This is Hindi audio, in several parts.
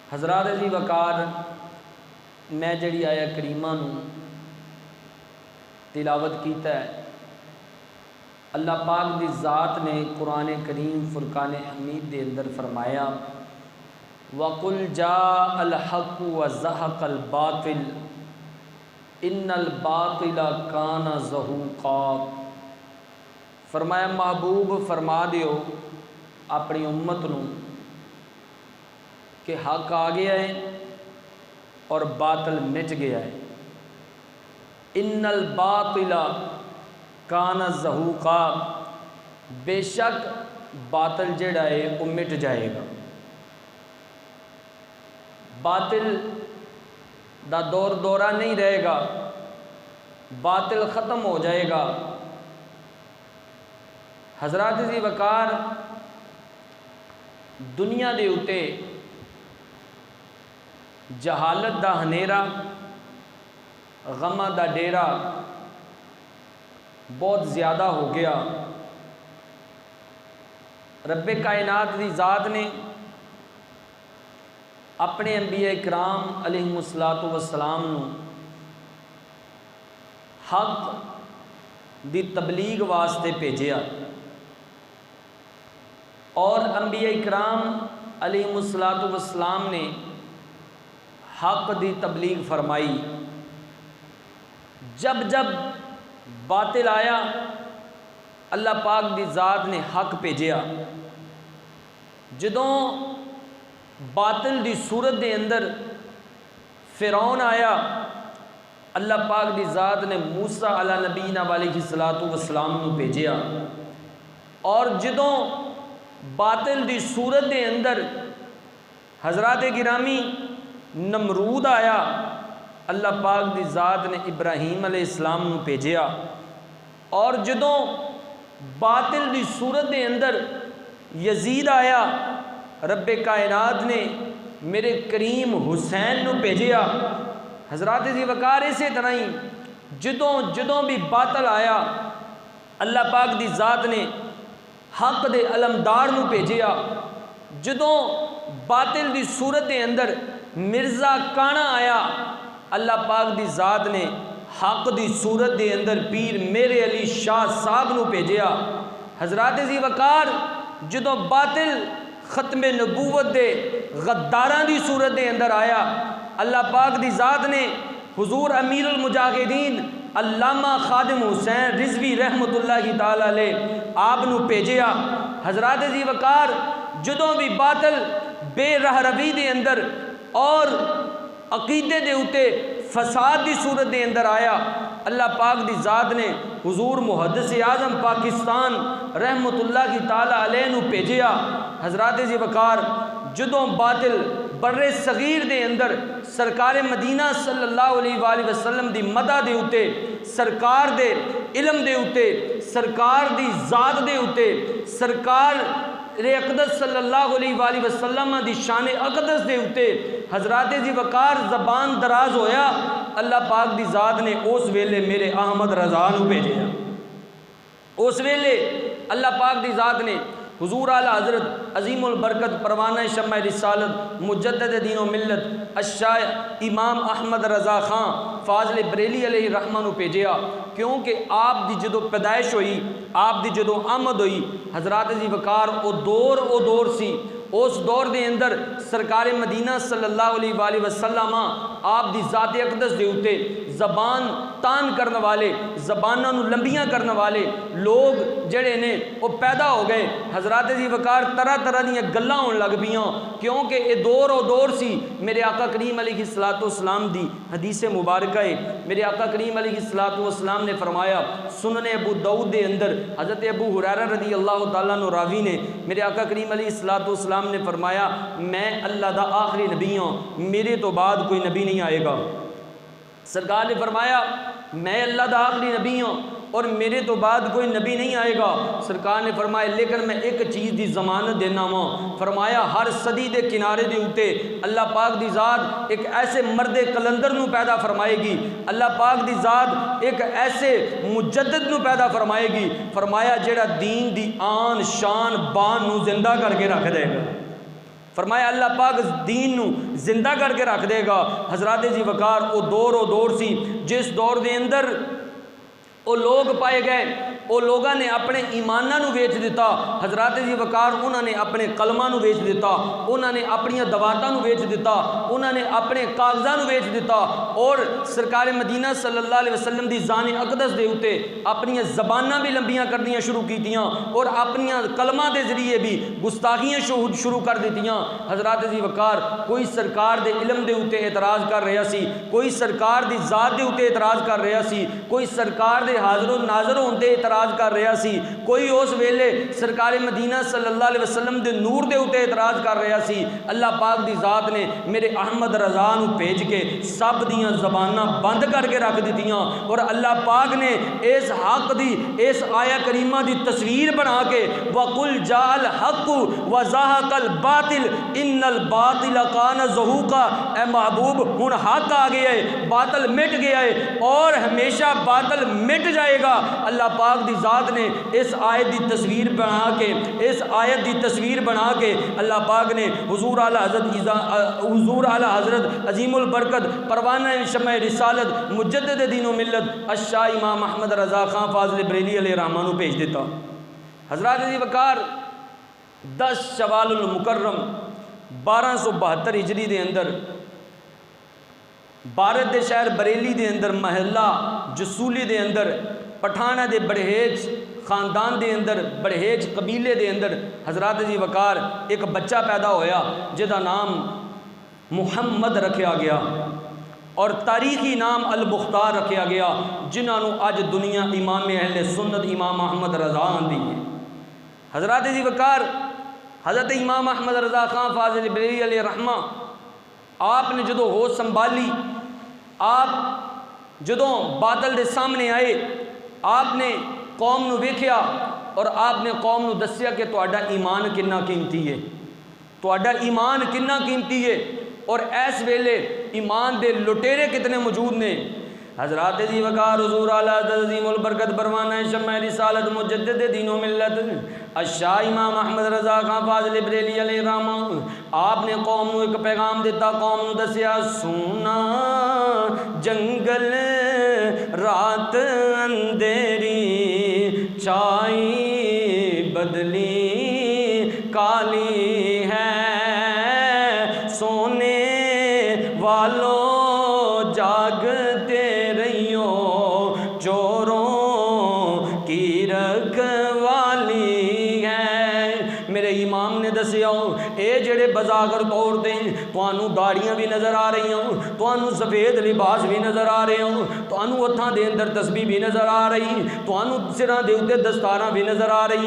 हज़रात जी वकार मैं जड़ी आया करीमा तिलावत कीता है। अल्लाह पाक दी ज़ात ने कुरान करीम फुरकान हमीद के अंदर फरमाया वकुल जा अल हक़ व ज़हक़ल बातिल इन्नल बातिला काना ज़हूक़ा। फरमाया महबूब फरमा दियो अपनी उम्मत नूं कि हक आ गया है और बातिल मिट गया है। इन्नल बातिला काना ज़हूक़ा, बेशक बातिल जड़ा है वो मिट जाएगा। बातिल दा दौर दौरा नहीं रहेगा, बातिल ख़त्म हो जाएगा। हज़रात जी वकार दुनिया दे उते जहालत दा हनेरा गमा दा डेरा बहुत ज़्यादा हो गया। रब्बे कायनात दी ज़ात ने अपने अंबिया इकराम अलैहिमुस्सलातु वस्सलाम नूं हक दी तबलीग वास्ते भेजिया और अंबिया इकराम अलैहिमुस्सलातु वस्सलाम ने हक दी तबलीग फरमाई। जब जब बातिल आया अल्लाह पाक दी ज़ात ने हक भेजिया। जदों बातिल दी सूरत दे अंदर फिरौन आया अल्लाह पाक दी ज़ात ने मूसा अला नबीना अलैहिस्सलातु वस्सलाम नूं भेजिया। और जदों बातिल दी सूरत दे अंदर हज़रात गिरामी नमरूद आया अल्लाह पाक दी ज़ात ने इब्राहीम अलैहिस्सलाम नूं भेजिया। और जदों बातिल दी सूरत दे अंदर यजीद आया रब्बे कायनात ने मेरे करीम हुसैन नूं भेजिया। हज़रात जी वकार इसे तरह ही जदों जदों भी बातिल आया अल्लाह पाक दी ज़ात ने हक दे अलमदार नूं भेजिया। जदों बातिल दी सूरत दे अंदर मिर्ज़ा काना आया अल्लाह पाक दी ज़ात ने हक दी सूरत दे अंदर पीर मेरे अली शाह साहब नूं भेजिया। हज़रात जी वकार जदों बातिल ख़त्मे नबूवत दे गद्दारां दी सूरत दे अंदर आया अल्लाह पाक दी ज़ात ने हुजूर अमीरुल मुजाहिदीन अल्लामा खादिम हुसैन रिजवी रहमतुल्लाहि ताला अलैह आप नूं भेजिया। हज़रात जी वकार जदों भी बातिल बेरहरवी दे अंदर और अकीदे दे उते फसाद दी सूरत दे अंदर आया अल्लाह पाक दी ज़ात ने हुजूर मुहद्दिस आज़म पाकिस्तान रहमतुल्लाहि ताला अलैह नूं भेजिया। हज़रात जी वकार जदों बातिल बर्रे सगीर दे अंदर सरकार मदीना सल्लल्लाहु अलैहि वसल्लम दी मदा दे उते सरकार दे इलम दे उते सरकार दी ज़ात दे उते सरकार रे अक़दस सल्लल्लाहु अलैहि वसल्लम दी शान अक़दस दे उते हज़रात जी वकार ज़बान दराज होया अल्लाह पाक दी ज़ात ने उस वेले मेरे अहमद रज़ा नूं भेजिया। उस वेले अल्लाह पाक दी ज़ात ने हुजूर आला हज़रत अज़ीमुल बरकत परवाना शम्मा रिसालत मुजद्दिद दीन व मिल्लत अश-शाह इमाम अहमद रज़ा खां फाज़िल बरेली अलैहि रहमा नूं भेजिया। क्योंकि आप दी जदों पैदाइश हुई आप दी जदों आमद हुई हज़रात जी वकार ओ दौर सी। उस दौर के अंदर सरकार मदीना सल्लल्लाहु अलैहि वसल्लम आप दी ज़ात अक़दस दे उते ज़बान तान करने वाले ज़बानां नूं लंबियां करने वाले लोग जड़े ने वो पैदा हो गए। हज़रात जी वकार तरह तरह दीयां गल्लां होण लग पियां क्योंकि ये दौर सी। मेरे आका करीम अलैहिस्सलातु वस्सलाम दी हदीस मुबारक है। मेरे आका करीम अलैहिस्सलातु वस्सलाम ने फरमाया सुनने अबू दाऊद दे अंदर हज़रत अबू हुरैरा रज़ी अल्लाह तआला अन्हु रावी ने मेरे आका करीम अलैहिस्सलातु वस्सलाम ने फरमाया मैं अल्लाह दा आखिरी नबी हाँ, मेरे तो बाद कोई नबी नहीं आएगा। सरकार ने फरमाया मैं अल्लाह दा आखिरी नबी हाँ और मेरे तो बाद कोई नबी नहीं आएगा। सरकार ने फरमाया लेकिन मैं एक चीज़ की जमानत देना वा। फरमाया हर सदी के किनारे के उत्ते अल्लाह पाक दी ज़ात एक ऐसे मर्दे कलंदर नूं पैदा फरमाएगी, अल्लाह पाक दी ज़ात एक ऐसे मुजद्दिद नूं पैदा फरमाएगी। फरमाया जेड़ा दीन दी आन शान बान नूं जिंदा करके रख देगा। फरमाया अल्लाह पाक दीन नू जिंदा करके रख देगा। हजरत जी वकार वो दौर सी जिस दौर के अंदर वो लोग पाए गए, वो लोगों ने अपने ईमाना नू वेच दिता। हजरत जी वकार उन्होंने अपने कलमां नू वेच दिता, उन्होंने अपन दवातां नू वेच दिता, उन्होंने अपने कागज़ां नू वेच दिता और सरकार मदीना सल्लल्लाहु अलैहि वसल्लम दी जान अकदस दे उत्ते अपन ज़बानां भी लंबियां करनियां शुरू कीतियां और अपन कलमां के जरिए भी गुस्ताखियां शुरू कर दित्तियां। हजरत जी वकार कोई सरकार के इलम के उत्ते एतराज़ कर रहा सी, कोई सरकार की ज़ात के उत्ते एतराज़ कर रहा सी, कोई सरकार के हाज़िर नाज़र होंदे एतराज़ कर रहा सी, कोई उस वेले सरकार मदीना सल्लल्लाहु अलैहि वसल्लम के नूर के उत्ते एतराज़ कर रहा सी। अल्लाह पाक की ज़ात ने मेरे अहमद रज़ा नू भेज के सब दियां ज़बानां बंद करके रख दित्तियां और अल्लाह पाक ने इस हक की इस आया करीमा की तस्वीर बना के वकुल जाल हक व ज़हक़ल बातिल इन्नल बातिल कान ज़हूक़ा, ए महबूब हुण हक आ गया है, बातिल मिट गया है और हमेशा बातिल मिट जाएगा। अल्लाह पाक दी ज़ात ने इस आयत की तस्वीर बना के अल्लाह पाक ने हुजूर आला हज़रत अजीमुल बरकत परवाना शम्मा रिसालत मुजद्दिद दीन व मिल्लत अशाह इमाम अहमद रज़ा खां फाज़िल बरेली अलैहि रहमान को भेज देता। हज़रत जी वकार 10 शवालुल मुकर्रम 1272 हिजरी के अंदर भारत के शहर बरेली के अंदर महला जसूली के अंदर पठाना के बड़हेज खानदान के अंदर बड़हेज कबीले के अंदर हजरत जी वकार एक बच्चा पैदा होया जिसका नाम मुहम्मद रखा गया और तारीखी नाम अल मुख्तार रखा गया, जिन्होंने अज दुनिया इमाम अहले सुन्नत इमाम अहमद रज़ा आंदी है। हजरत जी वकार हज़रत इमाम अहमद रज़ा खां फाज़िल बरेली अलैहि रहमा आपने जो होश संभाली, आप जो बादल के सामने आए, आपने कौम नू वेख्या और आपने कौम नू दस्या कि तुहाडा ईमान कितना कीमती है, तुहाडा ईमान कितना कीमती है और इस वेले ईमान दे लुटेरे कितने मौजूद ने। हजरत जी वकार हुजूर आला अज़ीमुल बरकत परवाना शम्मा रिसालत मुजद्दिद दीन व मिल्लत अशाह इमाम अहमद रज़ा खां फाज़िल बरेली अलैहि रहमान आपने कौम नू एक पैगाम दिता, कौम नू दसिया सोना जंगल रात अंधेरी छाई बदली काली है, सोने वालों जागते रहियो चोरों की रखवाली है। मेरे इमाम ने दसिया ये जेड़े बजागर तौर पर तुहानू दाड़ियाँ भी नज़र आ रही हो, तुहानू सफ़ेद लिबास भी नज़र आ रहे हो, तुहानू हत्थां दे अंदर तस्बीह भी नज़र आ रही, तुहानू सिरां दे उत्ते दस्तारां भी नज़र आ रही,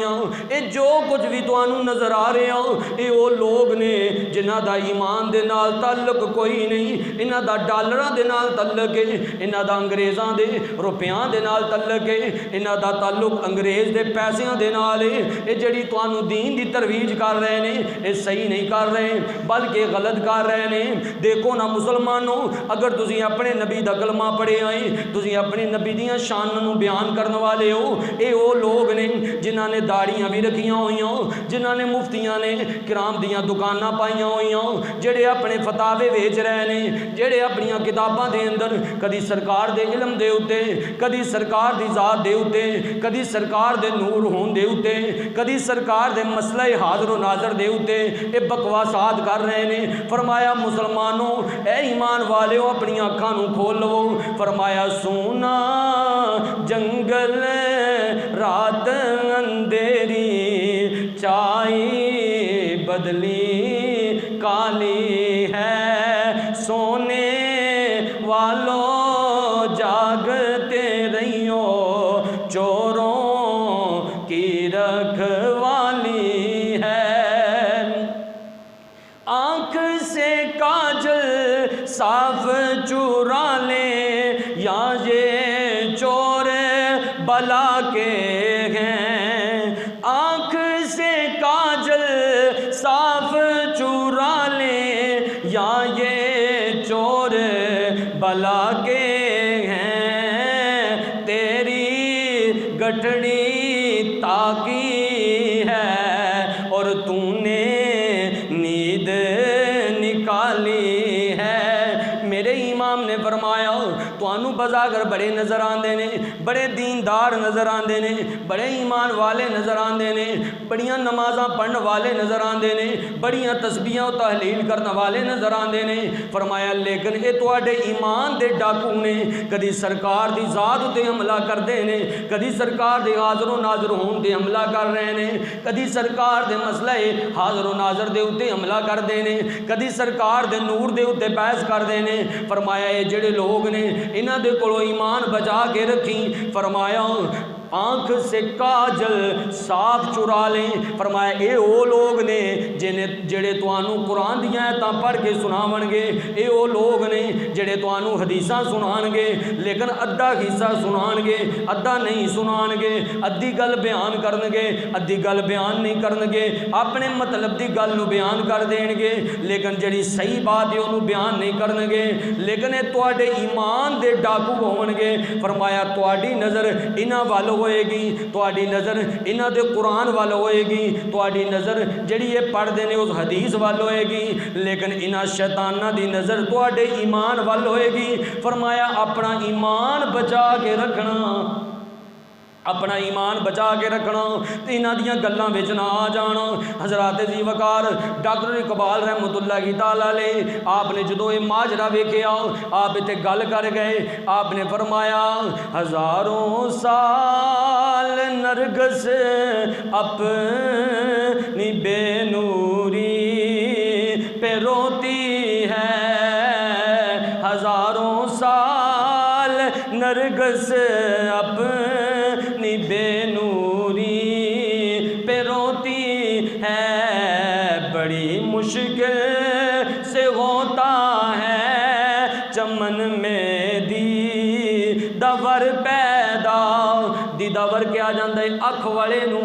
ये जो कुछ भी तुहानू नज़र आ रहे हो ये वो लोग ने जिन्हां दा ईमान दे नाल ताल्लुक कोई नहीं, इन्हां दा डॉलरां दे नाल ताल्लुक है, इन्हां दा अंग्रेज़ां दे रुपयां दे नाल ताल्लुक है, इन्हां दा ताल्लुक अंग्रेज़ दे पैसिਆਂ दे नाल है। ये जिहड़ी तुहानू दीन दी तरवीज कर रहे हैं ये सही नहीं कर रहे बल्कि गलत कर रहे हैं। देखो ना मुसलमानों, अगर तुसीं अपने नबी दा कलमा पढ़े आए, तुसीं अपने नबी दियां शानां नूं बयान करने वाले हो, ये वो लोग ने जिन्हां ने दाड़ियां भी रखियां होइयां, जिन्हां ने मुफ्तियां ने किराम दियां दुकानां पाइयां होइयां, जेड़े अपने फतावे वेच रहे हैं, जेड़े अपनियां किताबां दे अंदर कदी सरकार दे इलम दे उत्ते, कदी सरकार दी ज़ात दे उत्ते, कदी सरकार दे नूर होण दे उत्ते, कदी सरकार दे मसला हाज़िर नाज़र दे उत्ते ये बकवासात कर रहे हैं। फरमाया मुसलमानों ए ईमान वाले अपनी अखां नूं खोल लो। फरमाया सोना जंगल रात अंधेरी चाई बदली काली है, सोने वालों जागते रहियो चोरों की रखवाली है। आँख से काजल साफ चुरा ले या ये चोर बला के हैं, आँख से काजल साफ चुरा ले या ये चोर बला के हैं, तेरी गठड़ी ताकी है और तूने नींद वाली है। मेरे इमाम ने फरमाया तुहानू बज़ाहिर बड़े नज़र आते ने, बड़े दीनदार नज़र आते ने, बड़े ईमान वाले नज़र आते ने, बड़ियां नमाज़ां पढ़ने वाले नज़र आते ने, बड़ियां तस्बीहां तहलील करने वाले नज़र आते ने। फरमाया लेकिन ये तुहाडे ईमान दे डाकू ने, कदी सरकार दी ज़ात उत्ते हमला करते हैं, कदी सरकार दे हाज़रो नाज़र होने ते हमला कर रहे हैं, कदी सरकार दे मसले हाज़रो नाज़र दे उत्ते हमला करते हैं, कदी सरकार दे नूर दे उत्ते बहस करते हैं। फरमाया ये जेड़े लोग ने इन्हां दे कोलों ईमान बचा के रखी। फरमाया आँख से काजल साफ चुरा लें। फरमाया ये वो लोग ने जिन्हें जेड़े तुहानू कुरान दियां आयतां पढ़ के सुनावणगे, ये वो लोग ने जेड़े तुहानू हदीसां सुनाणगे, लेकिन अद्धा हिस्सा सुनाणगे, अद्धा नहीं सुनाणगे, अद्धी गल बयान करनगे, अद्धी गल बयान नहीं करनगे, अपने मतलब दी गल नू बयान कर देणगे, लेकिन जेड़ी सही बात है उन्होंने बयान नहीं करनगे। लेकिन ये तुहाडे ईमान दे डाकू होवणगे। फरमाया तुहाडी नज़र इन्हां वाल होएगी, तुहाडी नज़र इन्हां दे कुरान वाल होएगी, तुहाडी नज़र जिहड़ी ये पढ़दे ने उस हदीस वाल होएगी, लेकिन इन्हां शैतानां दी नज़र तुहाडे ईमान वाल होएगी। फरमाया अपना ईमान बचा के रखना, अपना ईमान बचा के रखना, तो इन्हां दियां गल्लां विच ना आ जाना। हज़रात जी वकार डॉक्टर इकबाल रहमतुल्लाह तआला अलैह आपने जो ये माजरा वेख्या आप इत्थे गल कर गए। आपने फरमाया हज़ारों साल नरगस अपनी बेनूरी पे रोती है, हज़ारों साल नरगस अपनी बेनूरी पे रोती है, बड़ी मुश्किल से होता है चमन में दीदावर पैदा। दीदावर क्या जाता है अख वाले नू,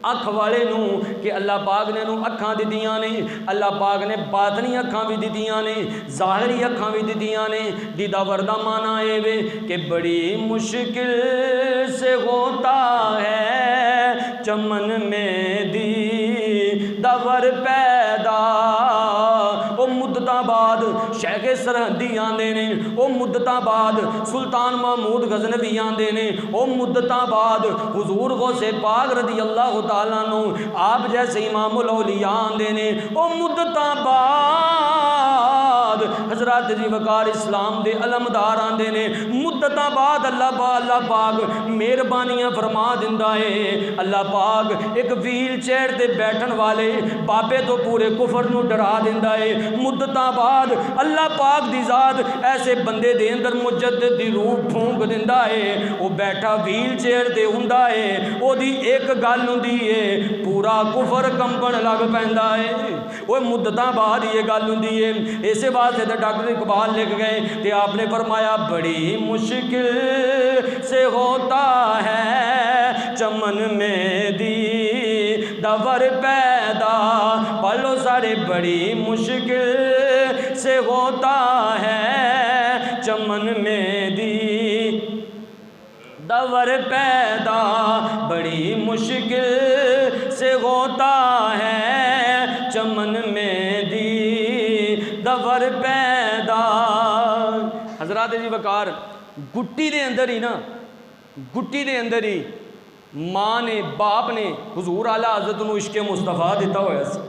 अख वाले नू कि अल्लाह पाक ने नू अखां दित्तियां ने, अल्लाह पाक ने बातनी अखां भी दित्तियां ने, ज़ाहरी अखां भी दित्तियां ने। दीदावर दा माना ये वे कि बड़ी मुश्किल से होता है चमन में दीदावर पैदा। वो मुद्दतां बाद शेख सरहदी आंदे ने, वो मुद्दतां बाद सुल्तान महमूद गजनवी आंदे ने, वो मुद्दतां बाद हुजूर गौसे पाक रदी अल्लाह तआला नु आप जैसे इमामुल औलिया आंदे ने, वो मुद्दतां बाद हज़रत जी वकार इस्लाम दे अलमदार आंदे ने, मुद्दतां बाद अल्लाह पाक मेहरबानियां फरमा दिंदा है। अल्लाह पाक एक व्हील चेयर ते बैठन वाले बाबे तो पूरे कुफर नू डरा दिंदा है। मुद्दतां बाद अल्लाह पाक दी ज़ात ऐसे बंदे दे अंदर मुजद्दिद दी रूह फूंक दिंदा है, वो बैठा व्हील चेयर ते हुंदा है, ओदी एक गल हुंदी है पूरा कुफर कंबण लग पैंदा है। वो मुद्दतां बाद ये गल हुंदी है। इसे वास्ते तो डॉक्टर इकबाल लिख गए कि आपने फरमाया बड़ी मुश्किल से होता है चमन में दीदावर पैदा। पढ़ लो सारे बड़ी मुश्किल से होता है चमन में दीदावर पैदा, बड़ी मुश्किल से होता है चमन में दीदावर पैदा। हज़रात जी वकार गुट्टी दे अंदर ही ना, गुट्टी दे अंदर ही माँ ने बाप ने हुजूर आला हज़रत नूं इश्क़े मुस्तफ़ा दिता होया सी।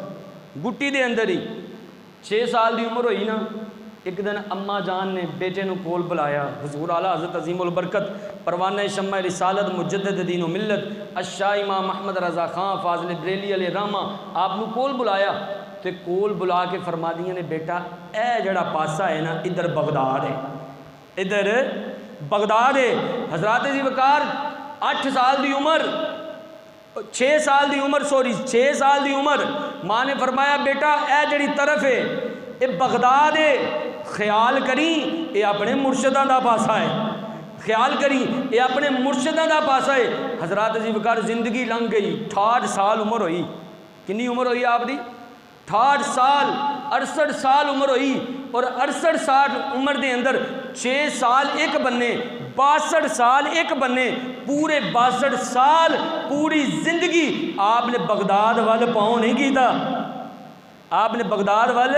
गुट्टी दे अंदर ही 6 साल की उम्र हुई ना, एक दिन अम्मा जान ने बेटे नूं कोल बुलाया। हुजूर आला हज़रत अज़ीमुल बरकत परवाना शम्मा रिसालत मुजद्दिद दीन व मिल्लत अशाह इमाम अहमद रज़ा खां फाज़िल बरेली अलैहि रहमा आप नूं कोल बुलाया, तो कोल बुला के फरमा दिया ने बेटा ए जड़ा पासा है ना इधर बगदाद है, इधर बगदाद है। हज़रात जी वकार 8 साल की उम्र 6 साल की उम्र 6 साल की उम्र माँ ने फरमाया बेटा ए जड़ी तरफ है ये बगदाद है, ख्याल करी ये अपने मुर्शदा का पासा है, ख्याल करी ये अपने मुर्शदा का पासा है। हज़रात जी वकार जिंदगी लंघ गई, 68 साल उम्र हुई। कितनी उम्र हुई आपकी? 68 साल 68 साल उम्र हुई। और 68 साल उम्र के अंदर 6 साल एक बन्ने 62 साल एक बन्ने, पूरे 62 साल पूरी जिंदगी आपने बगदाद वाल पाँव नहीं किया, आपने बगदाद वाल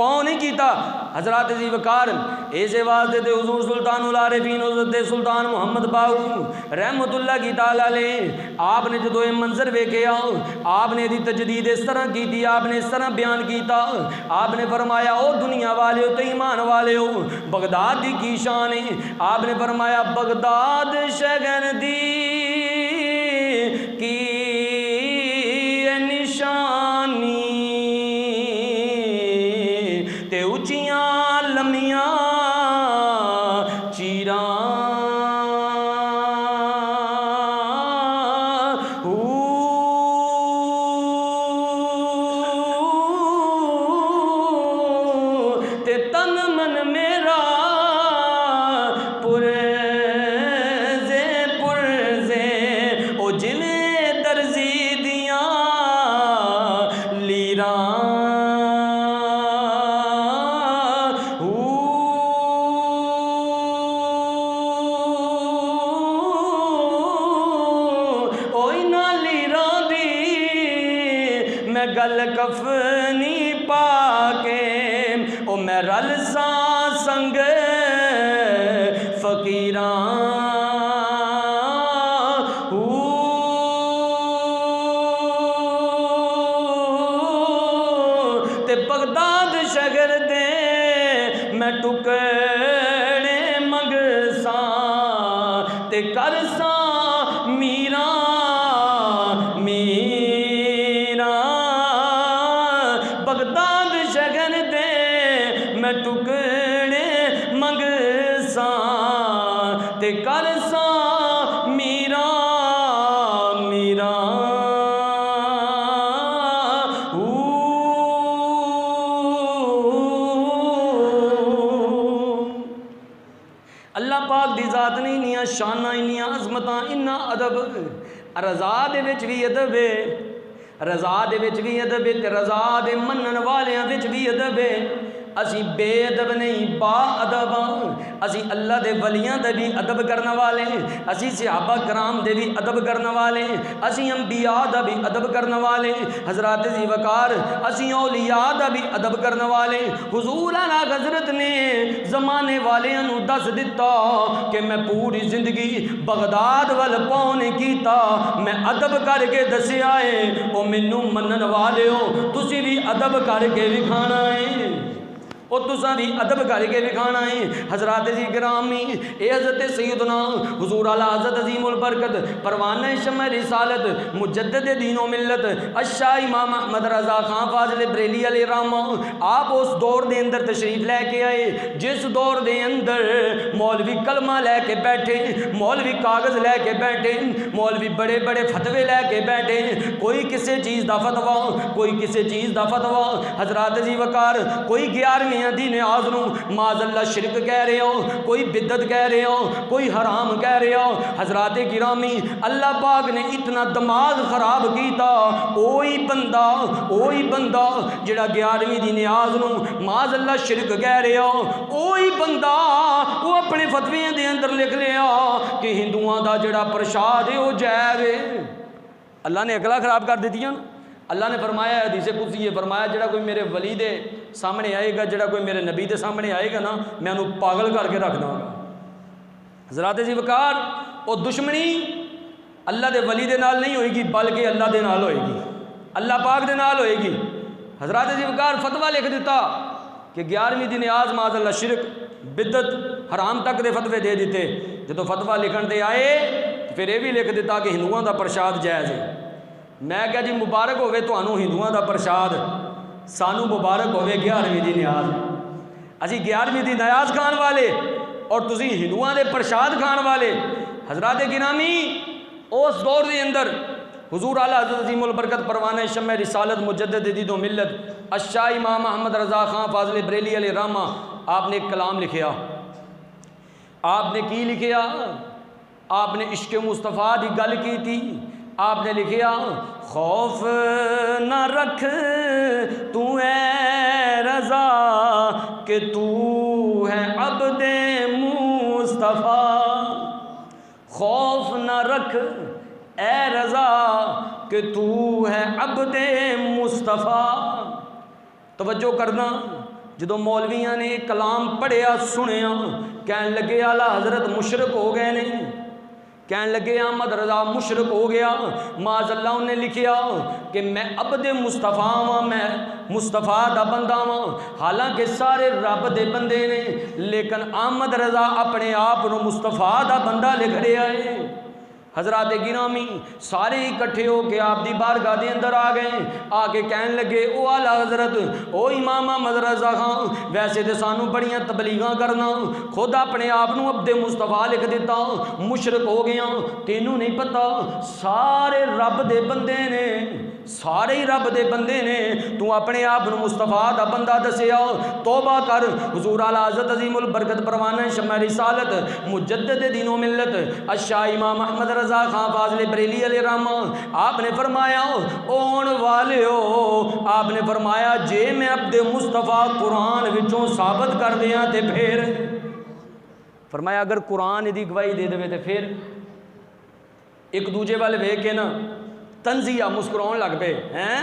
पाँव नहीं किया। हजरत जी वकार ऐसे वास्ते ते हुजूर सुल्तानुल आरिफीन हज़रत सुल्तान मुहम्मद बाऊ रहमतुल्लाह की ताला अलैह आपने जो ये मंजर वेख्या आपने दी तजदीद इस तरह की, आपने इस तरह बयान किया। आपने फरमाया ओ दुनिया वाले हो तो ईमान वाले हो, बगदाद की शान है। आपने फरमाया बगदाद शहर दी की निशानी ते उचियां लम्मियां चीरां ते तन मन मेरा पुरजे पुरजे ओ जिले दर्जी दियां लीरां मैं गल कफनी पाके ओ मैं रल सा संग फकीरां ते बगदाद शहर दे मैं टुकड़े मंगसा ते कर सा मीरा बगदाद शहर दे मैं टुकड़े मंगसा ते कर सा मीरा मीरा अल्लाह पाक दी जात ने इन्नियां शानां इन्नियां अजमतां इन्ना अदब रज़ा दे विच भी अदब है, रज़ा दे विच भी अदब है, रज़ा दे मनन वालियां विच भी अदब है। असी बेअदब नहीं बा अदब हाँ। असी अल्लाह दे वलियां दे भी अदब करने वाले हैं, असी सहाबा कराम दे भी अदब करने वाले हैं, असी अंबिया दा भी अदब करने वाले हैं, हजरत जी वकार असी औलिया दा भी अदब करने वाले हैं। हुजूर आला हजरत ने जमाने वालियां नू दस दिता कि मैं पूरी जिंदगी बगदाद वल पहुंच कीता, मैं अदब करके दसिया है। ओ मैनू मनन वाले हो तुसी भी अदब करके विखाना है, और तुसा भी अदब करके विखाना है। हजरत जी गिरामी ए हज़रत सैयदना हुजूर आला हज़रत अज़ीमुल बरकत परवाना शम्म रिसालत मुजद्दिद दीनो मिल्लत अशा इमाम अहमद रज़ा खां फाज़िल बरेली अलैहि रहमा आप उस दौर के अंदर तशरीफ लैके आए जिस दौर के अंदर मौलवी कलमा लैके बैठे, मौलवी कागज़ लैके बैठे, मौलवी बड़े बड़े फतवे लैके बैठे, कोई किसी चीज़ का फतवा, कोई किसी चीज़ का फतवा। हजरत जी वकार कोई 11वीं दीन आज़नू माज़ल्ला शिरक कह रहे हो, कोई बिद्दत कह रहे हो, कोई हराम कह रहे हो। हजरात गिरामी अल्लाह पाक ने इतना दिमाग खराब किया, ओही बंदा जिहड़ा 11वीं दीन आज़नू माज़ल्ला शिरक कह रहे हो, ओही बंदा वो अपने फतवियां दे अंदर लिख लिया कि हिंदुओं का जिहड़ा प्रसाद है वो जायज़ है। अल्लाह ने अकला खराब कर दी। अल्लाह ने फरमाया हदीसे कुदसी है, फरमाया जिहड़ा कोई मेरे वली दे सामने आएगा, जिहड़ा कोई मेरे नबी दे सामने आएगा ना मैं उन्होंने पागल करके रख दूँगा। हज़रात जी वकार वो दुश्मनी अल्लाह दे वली दे नाल नहीं होएगी बल्कि अल्लाह दे नाल होएगी, अल्लाह पाक दे नाल होएगी। हज़रात जी वकार फतवा लिख दिता कि 11वीं दिन आज़ माज़ल्ला शिरक बिद्दत हराम तक दे फतवे दे दिते। जो फतवा लिखण दे आए फिर यह भी लिख दिता कि हिंदुओं का प्रसाद जायज़ है। मैं क्या जी मुबारक होवे तुहानू हिंदुओं का प्रसाद, सानू मुबारक होवे 11वीं दी न्याज। असी 11वीं दी न्याज खान वाले और तुसी हिंदुओं के प्रसाद खान वाले। हजरात गिरामी उस दौर के अंदर हुजूर आला हज़रत अज़ीमुल बरकत परवाना शम्म रिसालत मुजद्दिद दीनो मिल्लत अशा इमाम अहमद रज़ा खां फाज़िल बरेली अलैहि रहमा आपने एक कलाम लिखिया। आपने की लिखिया? आपने इश्क मुस्तफ़ा की गल की थी। आपने लिखिया खौफ न रख तू है रज़ा कि तू है अब्दे मुस्तफ़ा, खौफ न रख ए रज़ा कि तू है अब्दे मुस्तफ़ा। तवज्जो करना, जो मौलवियां ने कलाम पढ़िया सुनिया कह लगे आला हज़रत मुशरक हो गए ने, कह लगे अहमद रज़ा मुशरक हो गया। माज़अल्लाह उन्हें लिखिया कि मैं अब्दे मुस्तफ़ा वां, मैं मुस्तफ़ा दा बंदा वां। हालांकि सारे रब दे बंदे ने, लेकिन अहमद रज़ा अपने आप को मुस्तफ़ा दा बंदा लिख रहा है। हज़रात गिरामी सारे इकट्ठे हो के आप दी बारगाह दे अंदर आ गए, आके कहन लगे ओ आला हज़रत, ओ इमाम अहमद रज़ा खां, वैसे तो सानू बड़ियां तबलीगां करना, खुद अपने आप को अब्दे मुस्तफ़ा लिख दिता, मुशरक हो गया, तेनू नहीं पता सारे रब दे बंदे ने, सारे ही रब दे बंदे ने, तू अपने आप को मुस्तफ़ा दा बंदा दसिया। तौबा कर। हुज़ूर आला हज़रत अज़ीमुल बरकत परवाना शम्मा रिसालत मुजद्दिद दीनो मिल्लत अशा इमाम अहमद रज़ा खां फाज़िल बरेली अलैहि रहमा, आपने फरमाया ओन वाले हो, आपने फरमाया जे मैं अब्दे मुस्तफ़ा कुरान विचों साबित कर दिया तो फिर, फरमाया अगर कुरान इहदी गवाही दे देवे तो फिर। एक दूजे वाल वेख के ना तंजिया मुस्कुराउण लग पे हैं,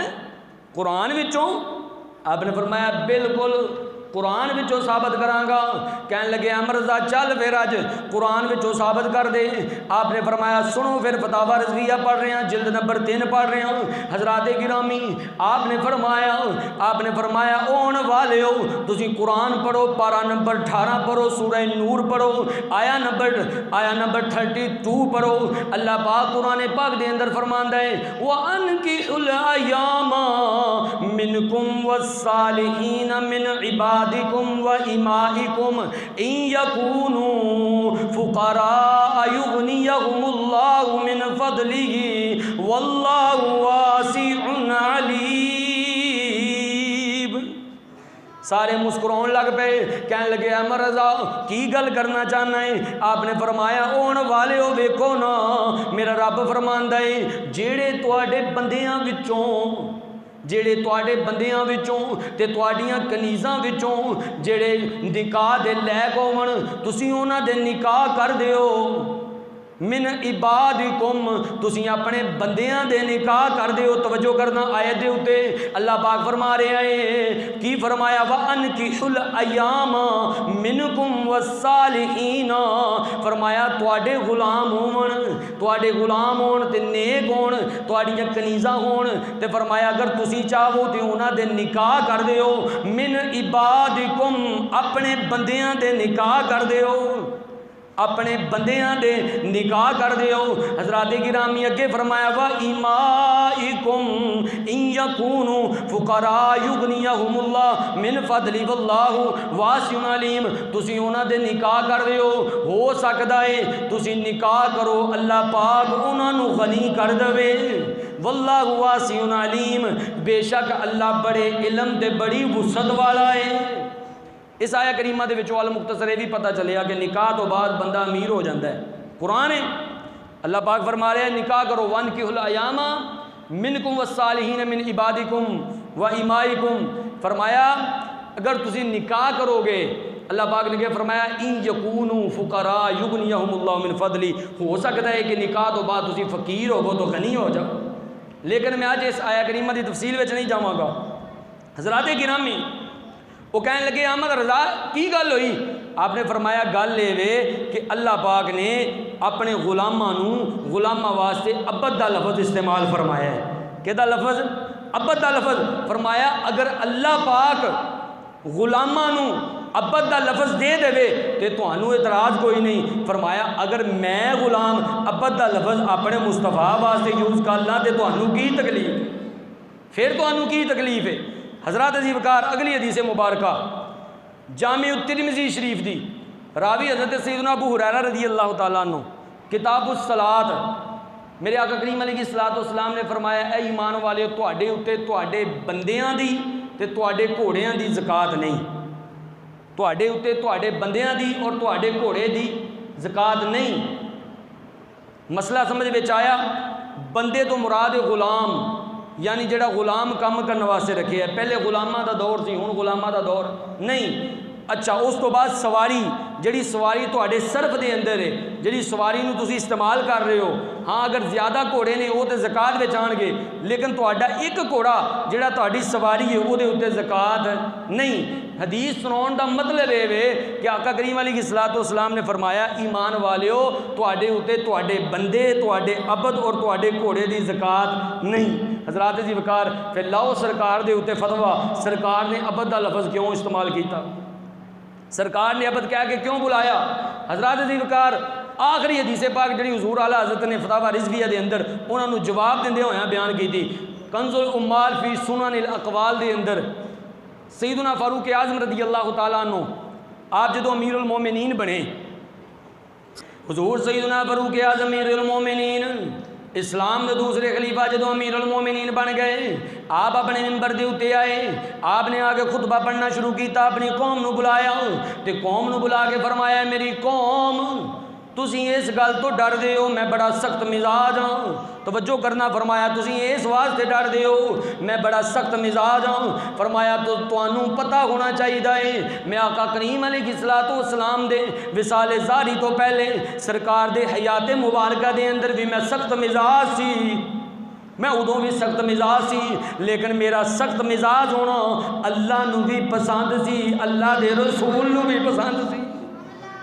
कुरान विचों? आपने फरमाया बिल्कुल कुरान विचों साबित करांगा। कह लगे अमरजा चल फिर अज कुरान विचों साबित कर दे। आपने फरमाया सुनो फिर फतावा रज़विया पढ़ रहे हैं, जिल्द नंबर 3 पढ़ रहे हैं। हज़रात गिरामी आपने फरमाया ओन वाले हो, तुसी कुरान पढ़ो, पारा नंबर 18 पढ़ो, सूरह नूर पढ़ो, आया नंबर 32 पढ़ो। अल्लाह पाक कुरान पाक दे अंदर फरमांदा है व अनकिहुल अय्यामा मिनकुम वस्सालिहीन मिन इबादिकुम व इमाइकुम इन यकूनू फुकरा युगनियहुमुल्लाहु मिन फदलिही वल्लाहु वासिउन अलीम। सारे मुस्कुराउण लग पे, कह लगे अहमद रज़ा की गल करना चाहना है? आपने फरमाया ओन वाले हो वेखो ना, मेरा रब फरमांदा है जेड़े तुहाडे बंदियां विचों, जेड़े तुहाडे बंदियां विचों ते तुहाडियां कनीज़ां विचों जेड़े निकाह दे लैक होवन, तुसीं उन्हां दे निकाह कर दिओ। मिन इबादिकुम, तुसीं अपने बंदियां दे निकाह कर दिओ। तवज्जो करना आयत दे उत्ते अल्लाह पाक फरमा रहा है की फरमाया व अनकिहुल अय्यामा मिनकुम वस्सालिहीन, फरमाया तुहाडे गुलाम होवन, तुहाडे गुलाम होण ते नेक होण, तुहाडियां कनीज़ां होण, ते फरमाया अगर तुसीं चाहो तो उन्हां दे निकाह कर दिओ। मिन इबादिकुम, अपने बंदियां दे निकाह कर दिओ, अपने बंदियां दे निकाह कर दिओ। हज़रात गिरामी अगे फरमाया व इमाइकुम इन यकूनू फुकरा युगनियहुमुल्लाह मिन फदली वल्लाहु वासिउन अलीम, तुसी उन्हां दे निकाह कर दिओ। हो सकदा है तुसी निकाह करो, अल्लाह पाक उन्हां नू गनी कर देवे। वल्लाहु वासिउन अलीम, बेशक अल्लाह बड़े इलम ते बड़ी वुसअत वाला है। इस आया करीमा के विचों अल मुख्तसर भी पता चलिया कि निकाह तो बाद बंदा अमीर हो जाता है। कुरान है अल्लाह पाक फरमा रहा है निकाह करो वन की अयामा मिनकुम वस्सालिहीन मिन इबादिकुम व इमाइकुम, फरमाया अगर तुसी निकाह करोगे, अल्लाह पाक ने क्या फरमाया इन यकूनू फुकरा युगनियहुमुल्लाहु मिन फदली, हो सकता है कि निकाह तो बाद तुसी फ़कीर होवो तो गनी हो जाओ। लेकिन मैं आज इस आया करीमा की तफसील में नहीं जावांगा। हज़रात गिरामी वो कहने लगे अहमद रज़ा की गल हुई? आपने फरमाया गल ये कि अल्लाह पाक ने अपने गुलामां नू गुलामां वास्ते अब्बद दा लफज इस्तेमाल फरमाया है। किहदा लफज? अब्बद दा लफज। फरमाया अगर अल्लाह पाक गुलामां नू अब्बद दा लफज दे देवे तो तुहानू इतराज़ कोई नहीं। फरमाया अगर मैं गुलाम अब्बद दा लफज अपने मुस्तफ़ा वास्ते यूज़ कर ला तो तुहानू की तकलीफ? फिर तुहानू की तकलीफ है? हज़रात अज़ीज़कार अगली हदीस मुबारका जामे तिरमिज़ी शरीफ दी, रावी हज़रत सैयदना अबू हुरैरा रज़ी अल्लाह तआला अन्हु, किताबुस सलात, मेरे आका करीम अलैहिस्सलाम ने फरमाया ऐ ईमान वाले तुहाडे उत्ते तुहाडे बंदियां दी ते तुहाडे घोड़ियां दी ज़कात नहीं, तुहाडे उत्ते तुहाडे बंदियां दी और तुहाडे घोड़े दी ज़कात नहीं। मसला समझ विच आया? बंदे तो मुराद गुलाम, यानी जड़ा गुलाम काम करने वास्ते रखे है। पहले गुलामां दा दौर सी, हुण गुलामां दा दौर नहीं। अच्छा उस तो बाद सवारी, जी सवारी तुहाडे सर्फ के अंदर है, जी सवारी नूं तुसीं इस्तेमाल कर रहे हो, हाँ अगर ज़्यादा घोड़े ने वो तो ज़कात विच आउणगे, लेकिन तुहाडा एक घोड़ा जिहड़ा तुहाडी सवारी है वो उत्ते ज़कात नहीं। हदीस सुनाउण दा मतलब ये वे कि आका करीम अलैहिस्सलाम ने फरमाया ईमान वालिओ तुहाडे उत्ते तुहाडे बंदे, तुहाडे अबद और तुहाडे घोड़े की ज़कात नहीं। हज़रात जी वकार फिर लाओ सरकार दे उत्ते फतवा, सरकार ने अबद का लफज क्यों इस्तेमाल किया, सरकार ने अबद कह के क्यों बुलाया। हज़रात जी वकार आखिरी हदीस पाक जी हुजूर आला हज़रत ने फतावा रिज़विया के अंदर उन्होंने जवाब देंदे होया बयान की थी। कंजुल उम्माल फी सुननिल अक़वाल के अंदर सैयदना फारूक आज़म रदी अल्लाह तआला अन्हु आप जो अमीरुल मोमिनीन बने, हुजूर सैयदना फारूक आज़म अमीरुल मोमिनीन इस्लाम के दूसरे खलीफा जो अमीरुल मोमिनीन बन गए, आप अपने मिंबर के उत्ते आए, आपने आके खुतबा पढ़ना शुरू किया, अपनी कौम नूं बुलाया तो कौम नूं बुला के फरमाया मेरी कौम तुसीं इस गल तो डरदे हो मैं बड़ा सख्त मिजाज हाँ। तवज्जो करना, फरमाया तुसीं इस वास्ते डरदे हो मैं बड़ा सख्त मिजाज हाँ। फरमाया तो तुहानू पता होना चाहिए है मैं आका करीम अलैहिस्सलाम दे विसाले ज़ारी तो पहले सरकार दे हयात मुबारका दे अंदर भी मैं सख्त मिजाज सी, मैं उदों भी सख्त मिजाज सी, लेकिन मेरा सख्त मिजाज होना अल्लाह नू भी पसंद सी, अल्लाह दे रसूल नू भी पसंद सी।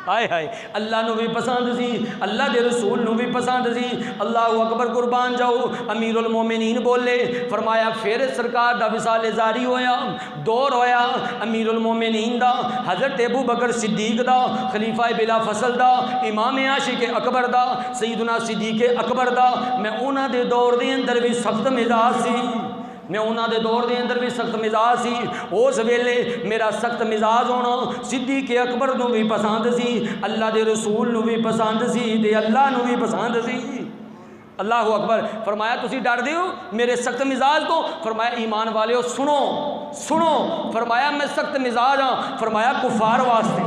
हाय हाय अल्लाह नू भी पसंद सी, अल्लाह के रसूल नू भी पसंद सी। अल्लाह अकबर कुर्बान जाओ। अमीरुल मोमिनीन बोले, फरमाया फिर सरकार दा विसाले जारी होया, दौर होया अमीरुल मोमिनीन दा, हज़रत अबू बकर सिद्दीक दा, खलीफा बिला फसल दा, इमाम आशिक अकबर दा, सैयदना सिद्दीक अकबर दा। मैं उन्हां दे दौर दे अंदर भी सख्त मिजाज सी, मैं उन्होंने दौर के अंदर भी सख्त मिजाज सी। उस वेले मेरा सख्त मिजाज होना सिद्दीक अकबर नूं भी पसंद सी, अल्लाह के रसूल नूं भी पसंद सी, ते अल्लाह नूं भी पसंद सी। अल्लाह अकबर। फरमाया तुसी डरदे हो मेरे सख्त मिजाज तो? फरमाया ईमान वाले हो सुनो सुनो। फरमाया मैं सख्त मिजाज हाँ। फरमाया कुफार वास्ते,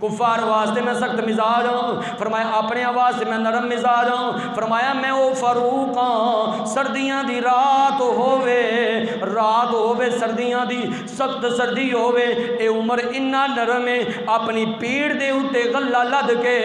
कुफार वास्ते मैं सख्त मिजाज हाँ। फरमाया अपने आवाज़ से मैं नरम मिजाज हाँ। फरमाया मैं वो फारूक हाँ सर्दियाँ दी रात होवे सर्दियाँ दी सख्त सर्दी होवे, ए उमर इन्ना नरम है अपनी पीड़ दे उत्ते गला लद के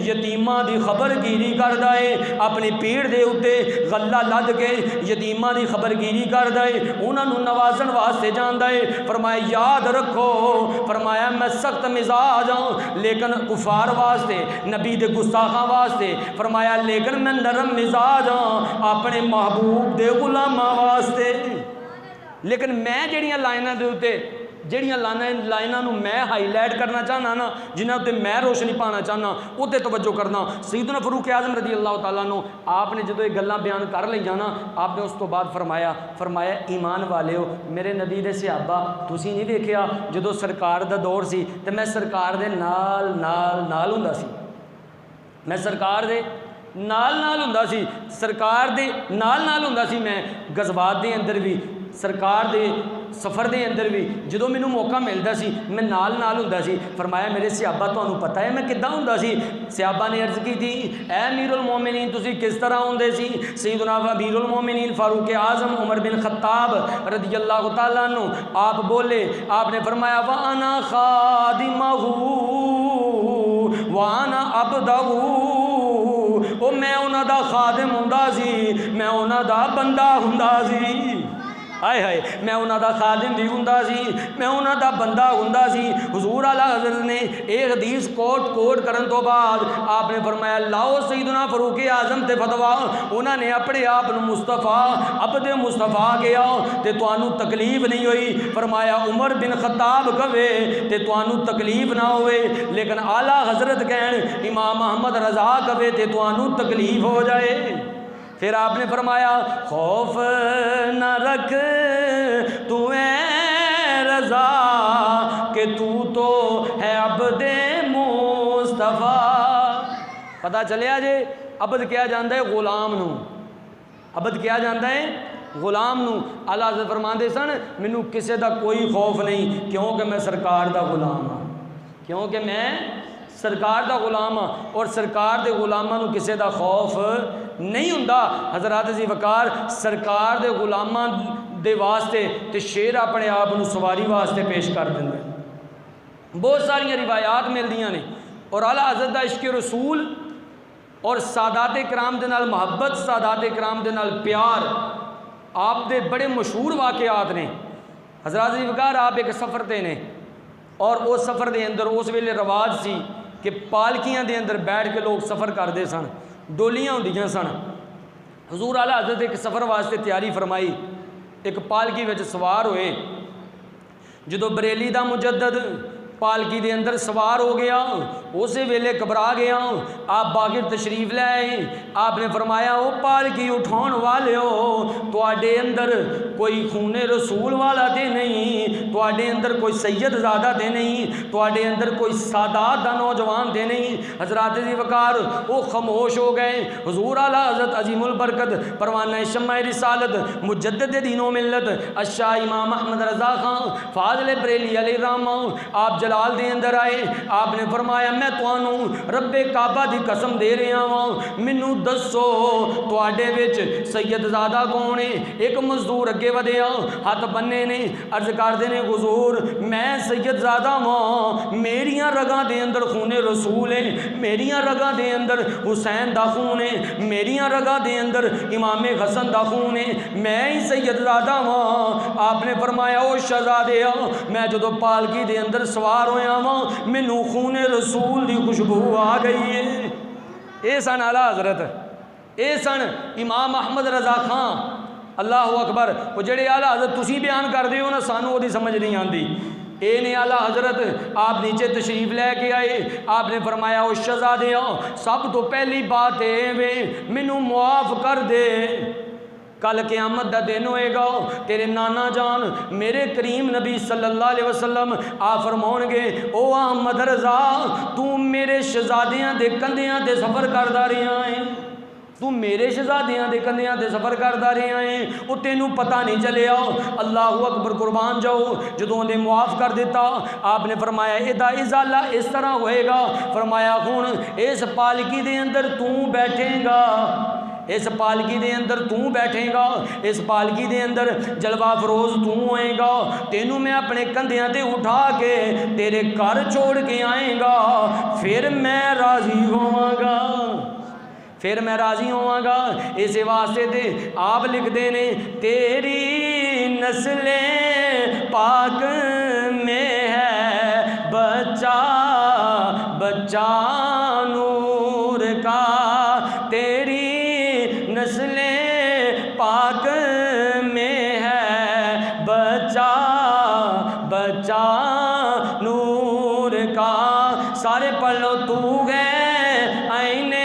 यतीमां दी खबरगिरी करदा है, अपनी पीड़ दे उत्ते गला लद के यतीमां दी खबरगिरी करदा है, उन्हां नूं नवाजण वास्ते जांदा है। फरमाया याद रखो, फरमाया मैं सख्त मिजाज हाँ लेकिन कुफार वास्ते नबी दे गुस्ताखां वास्ते। फरमाया लेकिन मैं नरम मिजाज हाँ अपने महबूब दे गुलामां वास्ते। लेकिन मैं जड़ियाँ लाइनां दे उत्ते जड़ियाँ लाइनां नूं मैं हाईलाइट करना चाहना ना, जिन्हां उत्ते मैं रोशनी पाना चाहना उत्ते तवज्जो करना। सैयदना फारूक आज़म रज़ी अल्लाह तआला अन्हु आपने जो ये गल्लां बयान कर लईआं ना, आपने उस तो बाद फरमाया ईमान वाले हो मेरे नबी दे सहाबा तुसीं नहीं देखिया जो सरकार दा दौर सी ते मैं सरकार दे नाल नाल नाल हुंदा सी, मैं सरकार दे नाल नाल हुंदा सी, सरकार दे नाल नाल हुंदा सी। मैं गज़वात दे अंदर भी सरकार दे सफ़र के अंदर भी जो मैनू मौका मिलता सी मैं नाल नाल हुंदा सी। फरमाया मेरे सहाबा तुहानू पता है मैं किद्दां हुंदा सी? सहाबा ने अर्ज़ की थी ऐ अमीरुल मोमिनीन तुसी किस तरह हुंदे सी? सैयदना अमीरुल मोमिनीन फारूक आज़म उमर बिन खत्ताब रज़ी अल्लाह तआला अन्हु आप बोले, आपने फरमाया व अना खादिमहू व अना अब्दहू, ओ मैं उन्हां दा खादिम हुंदा सी, मैं उन्हां दा बंदा हुंदा सी। हाय हाय मैं उन्हां दा खादिम भी हुंदा सी, मैं उन्हां दा बंदा हुंदा सी। हुजूर आला हज़रत ने एक हदीस कोट करन तो बाद आपने फरमाया लाओ सैयदना फारूक आज़म ते फतवा, उन्होंने अपने आप को मुस्तफा अब्दे मुस्तफा किया ते तुहानू तकलीफ नहीं हुई। फरमाया उमर बिन खत्ताब कवे ते तुहानू तकलीफ ना होवे, लेकिन आला हज़रत कहन इमाम अहमद रज़ा कवे ते तुहानू तकलीफ हो जाए। फिर आपने फरमाया खौफ न रख तू ऐ रज़ा कि तू तो है अब्दे मुस्तफ़ा। पता चलिया जे अब्द क्या जाता है गुलाम नू, अब्द क्या जाता है गुलाम नू। आला हज़रत फरमाते सन मैनू किसी का कोई खौफ नहीं क्योंकि मैं सरकार का गुलाम हाँ, क्योंकि मैं सरकार का गुलाम हाँ और सरकार के गुलामां नू किसी का खौफ नहीं हुंदा। हज़रात जी वकार सरकार के गुलामां दे वास्ते ते शेर अपने आप नू सवारी वास्ते पेश कर दिंदा। बहुत सारिया रिवायात मिलदियां ने। और आला हज़रत दा इश्क रसूल और सादाते कराम दे नाल मुहब्बत, सादाते कराम दे नाल प्यार आप दे बड़े मशहूर वाक़यात ने। हज़रात जी वकार आप एक सफ़र ते ने और उस सफ़र के अंदर उस वेले रिवाज सी कि पालकियां दे अंदर बैठ के लोग सफ़र करते सन, डोलियां होंदियां सन। हजूर आला हज़रत एक सफ़र वास्ते तैयारी फरमाई, एक पालकी विच सवार होए। जो बरेली का मुजद्दद पालकी दे अंदर सवार हो गया, उस वेले घबरा गया। आप बागिर तशरीफ ले आए। आपने फरमाया ओ पालकी उठाउण वाले हो, तुहाडे अंदर कोई खूने रसूल वाला तो नहीं, तुहाडे अंदर कोई सैयदजादा तो नहीं, तुहाडे अंदर कोई सादात दा नौजवान तो नहीं। हजरात जी वकार वो खामोश हो गए। हुजूर आला हज़रत अजीमुल बरकत परवाना शम्मा रिसालत मुजद्दिद दीनो मिल्लत अशाह इमाम अहमद रज़ा खां फाज़िल बरेली अलैहिर्रहमा आप जलाल दे अंदर आए। आपने फरमाया मैं तुहानू रब्बे काबा दी कसम दे रहा वां, मैनू दसो तुहाडे विच सैयदजादा कौन है। एक मजदूर अगे वधिया, हथ बन्ने ने, अर्ज करते ने हुजूर मैं सैयदजादा वां, मेरिया रगां दे अंदर खूने रसूल है, मेरिया रगां दे अंदर हुसैन दा खून है, मेरिया रगां दे अंदर इमाम हसन दा खून है, मैं ही सैयदजादा वां। आपने फरमाया ओ शहजादे मैं जो पालकी दे अंदर सवार होया वां, मैनू खूने रसूल दी खुशबू आ गई है। ये सन आला हज़रत, ये सन इमाम अहमद रज़ा खां। अल्लाह अकबर। वो जेड़े आला हज़रत तुसी बयान करते हो ना, सानू वो समझ नहीं आती। ये ने आला हज़रत आप नीचे तशरीफ लैके आए। आपने फरमाया ओ शहजादे सब तो पहली बात है वे मैनू मुआफ़ कर दे, कल क़यामत दा दिन होएगा, तेरे नाना जान मेरे करीम नबी सल्लल्लाहु अलैहि वसल्लम आ फरमाउणगे ओ अहमद रज़ा तू मेरे शहजादियां दे कंधियां ते सफ़र करदा रहा है, तू मेरे शहजादियां दे कंधियां ते सफ़र करदा रहा है, वो तेनू पता नहीं चलिया। अल्लाह अकबर कुर्बान जाओ। जदों ने मुआफ़ कर दिता आपने फरमाया इदा इजाला इस तरह होएगा। फरमाया हुण इस पालकी दे अंदर तू बैठेगा, इस पालकी दे अंदर तू बैठेगा, इस पालकी दे अंदर जलवा फरोज तू होएगा, तेनू मैं अपने कंधियां ते उठा के तेरे घर छोड़ के आएगा, फिर मैं राजी होवांगा, फिर मैं राजी होवांगा। इस वास्ते ते आप लिखते ने तेरी नस्ले पाक में है बच्चा बच्चा नूर का, तेरी नस्ले पाक में है बच्चा बच्चा नूर का। सारे पढ़ लो तू है आईने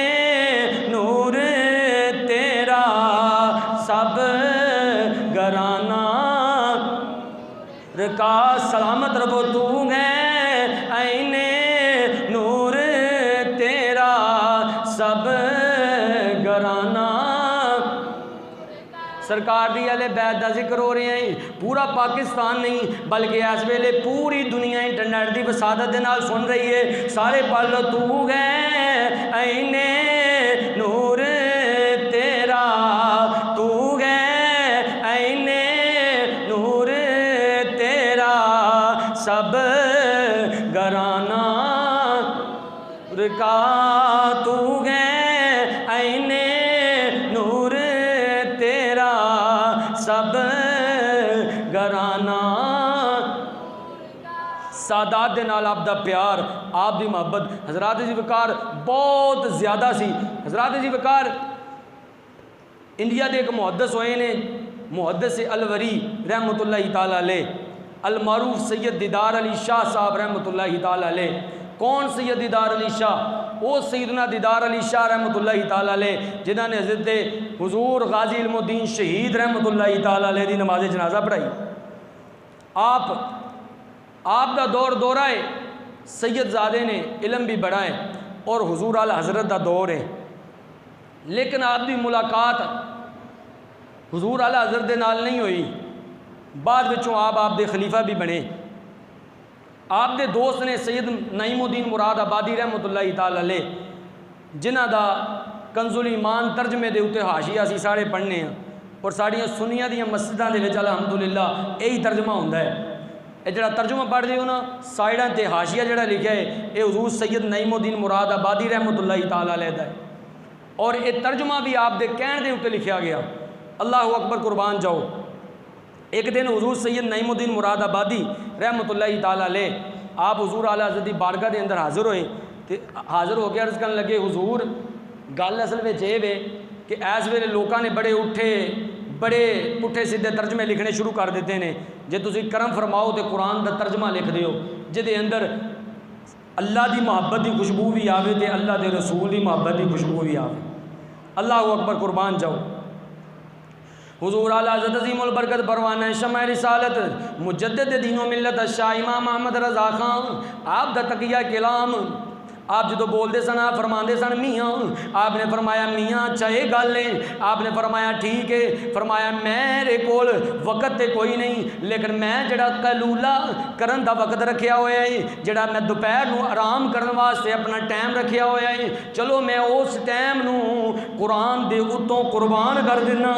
नूर तेरा, सब घराना का सलामत रहो, तू है आईने नूर तेरा, सब घराना। सरकार दी अले बैत का जिक्र हो रहा है। पूरा पाकिस्तान नहीं बल्कि इस वेले पूरी दुनिया इंटरनेट की वसादत के नाल सुन रही है। सारे पढ़ लो तू है आईने नूर तेरा, तू है आईने नूर तेरा, सब घराना का, तू है आईने नूर तेरा, सब घराना। सादात दे नाल आप दा प्यार, आप दी मोहब्बत हज़रात जी वकार बहुत ज़्यादा सी। हज़रात जी वकार इंडिया के एक मुहद्दिस होए ने, मुहद्दिस अलवरी रहमतुल्लाहि ताला अलैह, अलमारूफ सैयद दीदार अली शाह साहब रहमतुल्लाहि ताला अलैह। कौन सैयद दीदार अली शाह? वो सैयदना दीदार अली शाह रहमतुल्लाहि ताला अलैह जिन्होंने हज़रत हुजूर गाजी इल्मुद्दीन शहीद रहमतुल्लाहि ताला अलैह दी नमाज जनाजा पढ़ाई। आप दा दौर दौरा है, सैयदजादे ने इलम भी बड़ा है और हुजूर आला हज़रत दा दौर है, लेकिन आपकी मुलाकात हुजूर आला हज़रत दे नाल नहीं हुई। बाद विचों आप दे खलीफा भी बने। आप दे दोस्त ने सैयद नईमुद्दीन मुराद आबादी रहमतुल्लाहि ताला अलैह, जिन्हां दा कंजुल ईमान तर्जमे दे उत्ते हाशिया असीं सारे पढ़ने हैं और साड़ियां सुन्नियां दियां मस्जिदां दे विच अल्हम्दुलिल्लाह यही तर्जमा हुंदा है। ये जड़ा तर्जुमा पढ़ हो ना साइडा ते हाशिया जड़ा लिखा है ये हुजूर सैयद नईमुद्दीन मुराद आबादी रहमतुल्लाहि ताला अलैह दा है। और ये तर्जुमा भी आप दे कहण दे उत्ते लिखा गया। अल्लाह अकबर कुर्बान जाओ। एक दिन हुजूर सैयद नईमुद्दीन मुराद आबादी रहमतुल्लाहि ताला अलैह आप हुजूर आला हज़रत दी बारगाह के अंदर हाज़िर होए तो हाज़िर होकर अर्ज़ करन लगे हुजूर गल असल में ये वे कि इस वेले लोगों ने बड़े उठे बड़े पुठे सीधे तर्जमे लिखने शुरू कर देते हैं। जे तुसी करम फरमाओ तो कुरान का तर्जमा लिख दियो जिहदे अंदर अल्लाह की मुहब्बत की खुशबू भी आवे तो अल्लाह के रसूल की मुहब्बत की खुशबू भी आवे। अल्लाह अकबर कुर्बान जाओ। हुजूर आला हज़रत अज़ीमुल बरकत परवाना शमा रिसालत मुजद्दिद दीनो मिल्लत शाह इमाम अहमद रज़ा खान आप दा तकिया कलाम आप जो बोलते सन आप फरमाते सन मियाँ आपने फरमाया मियाँ अच्छा ये गल है। आपने फरमाया ठीक है। फरमाया मेरे कोल वक़्त तो कोई नहीं लेकिन मैं जड़ा कैलूला करन दा वक़्त रखा होया है जड़ा मैं दोपहर को आराम करने वास्ते अपना टाइम रखा होया है चलो मैं उस टाइम को कुरान दे उत्तों कुर्बान कर देना।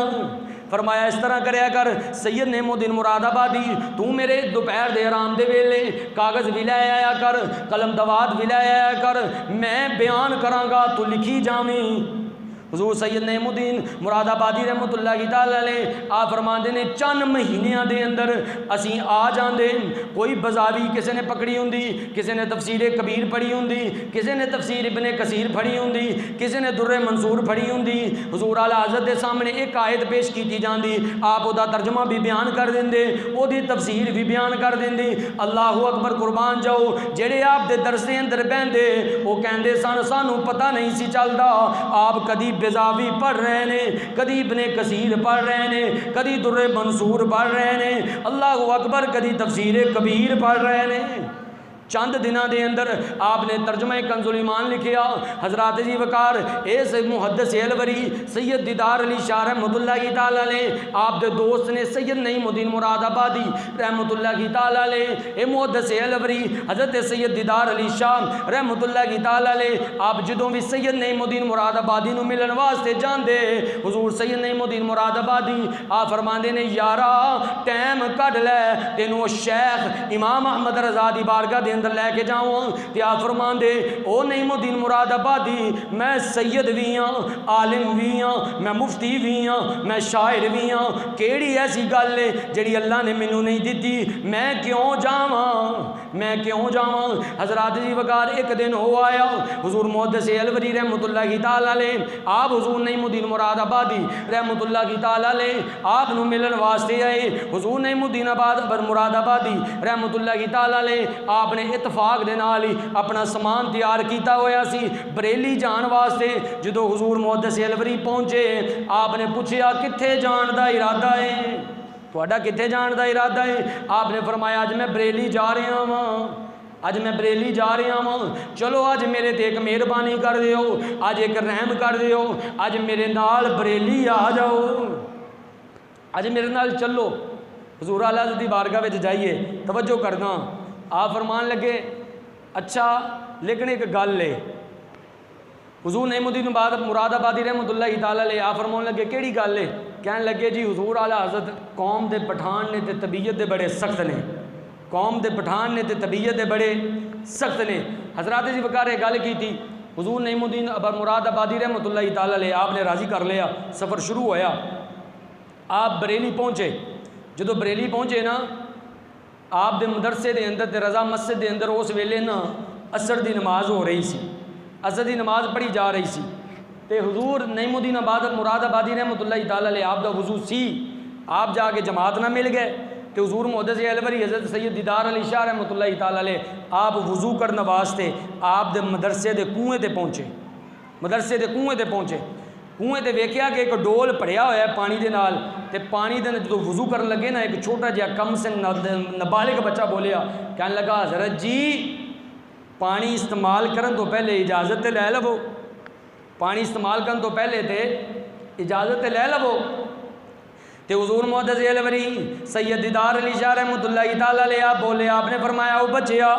फरमाया इस तरह करया कर सैयद नईमुद्दीन मुराद आबादी तू मेरे दोपहर दे आराम दे वेले कागज़ भी लै आया कर कलम दवात भी लै आया कर मैं बयान करांगा तू लिखी जावीं। हुजूर सैयद नईमुद्दीन मुराद आबादी रहमतुल्लाहि ताला अलैह आप फरमाते ने चंद महीनों के अंदर असी आ जाते। कोई बजावी किसी ने पकड़ी होंगी किसी ने तफसीर कबीर पढ़ी होंगी किसी ने तफसीर इब्ने कसीर पढ़ी होंगी किसी ने दुर्रे मंसूर पढ़ी होंगी। हुजूर आला हज़रत के सामने एक आयत पेश की जाती आप उहदा तर्जमा भी बयान कर देंगे उहदी तफसीर भी बयान कर देंगे। अल्लाह अकबर कुर्बान जाओ। जेड़े आप दे दरस दे अंदर बहते वो कहते सन सानू पता नहीं सी चलता आप कदी बेजावी पढ़ रहे ने कदी इब्ने कसीर पढ़ रहे ने कदी दुर्रे मंसूर पढ़ रहे ने अल्लाह अकबर कदी तफसीर कबीर पढ़ रहे ने। चंद दिनों के अंदर आपने तर्जमा कंजुल ईमान लिखिया। हजरात जी वकार इस मुहद्दिस अलवरी सैयद दीदार अली शाह रहमतुल्लाहि ताला अलैह आप दे दोस्त ने सैयद नईमुद्दीन मुराद आबादी रहमतुल्लाहि ताला अलैह ए मुहद्दिस अलवरी हजरत सैयद दीदार अली शाह रहमतुल्लाहि ताला अलैह आप जदों भी सैयद नईमुद्दीन मुराद आबादी नूं मिलण वास्ते जांदे हुजूर सैयद नईमुद्दीन मुराद आबादी आप फरमांदे ने यारा टाइम कढ लै तेनों शेख इमाम अहमद रज़ा दी बारगाह दे अंदर लैके जाऊँ तो आप फरमांदे ओ नईमुद्दीन मुराद आबादी मैं सैयद भी हाँ आलिम भी हाँ मैं मुफ्ती भी हाँ मैं शायर भी हाँ केड़ी ऐसी गल है जिहड़ी अल्लाह ने मैनू नहीं दी मैं क्यों जावां मैं क्यों जावां। हजरात जी वकार एक दिन हो आया हुजूर मुहद्दिस अलवरी रहमतुल्लाहि ताला अलैह आप हुजूर नईमुद्दीन मुराद आबादी रहमतुल्लाहि ताला अलैह आप नू मिलन वास्ते आए। हुजूर नईमुद्दीन मुराद आबादी रहमतुल्लाहि ताला अलैह आपने इतफाक दे नाल ही अपना समान तैयार किया होया सी बरेली जान वास्ते। जो हुजूर मुहद्दिस अलवरी पहुँचे आपने पूछा कित्थे जान दा इरादा है तुहाडा कित्थे जान दा इरादा है। आपने फरमाया अज मैं बरेली जा रहा वां अज मैं बरेली जा रहा वां चलो अज मेरे ते एक मेहरबानी कर दिओ अज एक रहम कर दिओ अज मेरे नाल बरेली आ जाओ अज मेरे नाल चलो। हुजूर आला दी बारगाह विच जाइए तवज्जो करना आप फरमान लगे अच्छा लेकिन एक गल है। हुजूर नईमुद्दीन मुराद आबादी रहमतुल्लाहि ताला अलैह आप फरमान लगे केड़ी गल है। कहन लगे जी हुजूर आला हज़रत कौम के पठान ने ते तबीयत दे बड़े सख्त ने कौम के पठान ने ते तबीयत दे बड़े सख्त ने। हजरात जी वकार गल की थी हुजूर नईमुद्दीन मुराद आबादी रहमतुल्लाहि ताला अलैह आपने राज़ी कर लिया सफ़र शुरू होया आप बरेली पहुँचे। जो बरेली पहुँचे ना आप दे मदरसे के अंदर रज़ा मस्जिद के अंदर उस वेले ना असर की नमाज हो रही सी असर की नमाज पढ़ी जा रही सी ते हुजूर नईमुद्दीन मुराद आबादी रहमतुल्लाहि ताला अलैह आप दा वज़ू सी आप जाके जमात ना मिल गए तो हुजूर मुहद्दिस अलवरी हज़रत सैयद दीदार अली शाह रहमतुल्लाहि ताला अलैह आप वज़ू करने वास्ते आप दे मदरसे के कुएँ ते पहुँचे मदरसे के कुएँ ते पहुँचे कुएँ ते वेख्या कि एक डोल भरिया होया पानी के नाल ते पानी दे जो वज़ू करन लगे ना एक छोटा जिहा कम से नाबालिग बच्चा बोलिया कहने लगा हज़रत जी पानी इस्तेमाल करन तो पहले इजाज़त लै लवो पानी इस्तेमाल करन तो पहले तो इजाज़त लै लवो। तो हुजूर मुहद्दिस अलवरी सैयद दीदार अली शाह रहमतुल्लाह तआला अलैह आप बोले, आपने फरमाया ओ बच्चिया,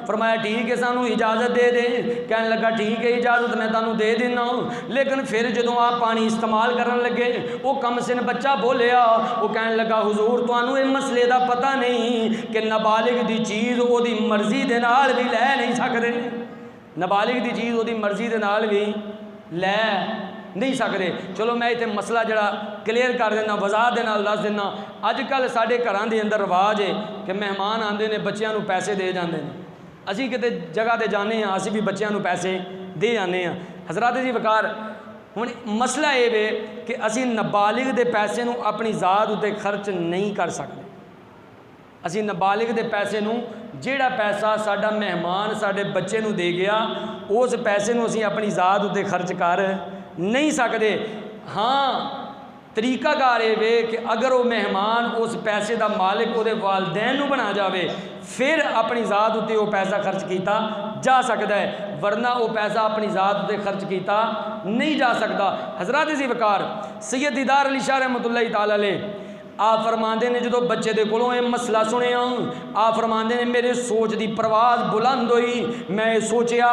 फरमाया ठीक है सानू इजाज़त दे दे। कहने लगा ठीक है इजाज़त मैं तुहानू दे देना। लेकिन फिर जो आप पानी इस्तेमाल करन लगे वो कम सिन बच्चा बोलिया, वो कहने लगा हुजूर तुहानू इस मसले का पता नहीं कि नाबालिग की चीज़ वो मर्जी के नाल भी लै नहीं सकते, नाबालिग की चीज़ वो मर्जी के नाल भी लै नहीं सकते। चलो मैं इतने मसला जरा क्लीयर कर देना, वजाहत के नाल दस देना। अजकल साढ़े घरों के अंदर रिवाज है कि मेहमान आते हैं बच्चों को पैसे दे जाते हैं। असी किते जगह पर जाने असी भी बच्चों को पैसे दे जाने। हजरत जी वकार हुण मसला ये वे कि असी नाबालिग के पैसे को अपनी ज़ात उत्ते खर्च नहीं कर सकते। असी नाबालिग के पैसे को जिहड़ा पैसा साडा मेहमान साडे बच्चे को दे गया उस पैसे को असी अपनी ज़ात उत्ते खर्च कर नहीं सकते। हाँ तरीकाकार ये वे कि अगर वो मेहमान उस पैसे का मालिक वो वालदैन को बना जाए फिर अपनी ज़ात उत्ते वो पैसा खर्च किया जा सकता है, वरना वो पैसा अपनी ज़ात उत्ते खर्च किया नहीं जा सकता। हज़रत जी वकार सैयद दीदार अली शाह रहमतुल्लाह तआला अलैह आप फरमाते ने जो बच्चे के कोलों ये मसला सुनिया, आप फरमाते ने मेरे सोच की परवाज बुलंद हुई। मैं सोचा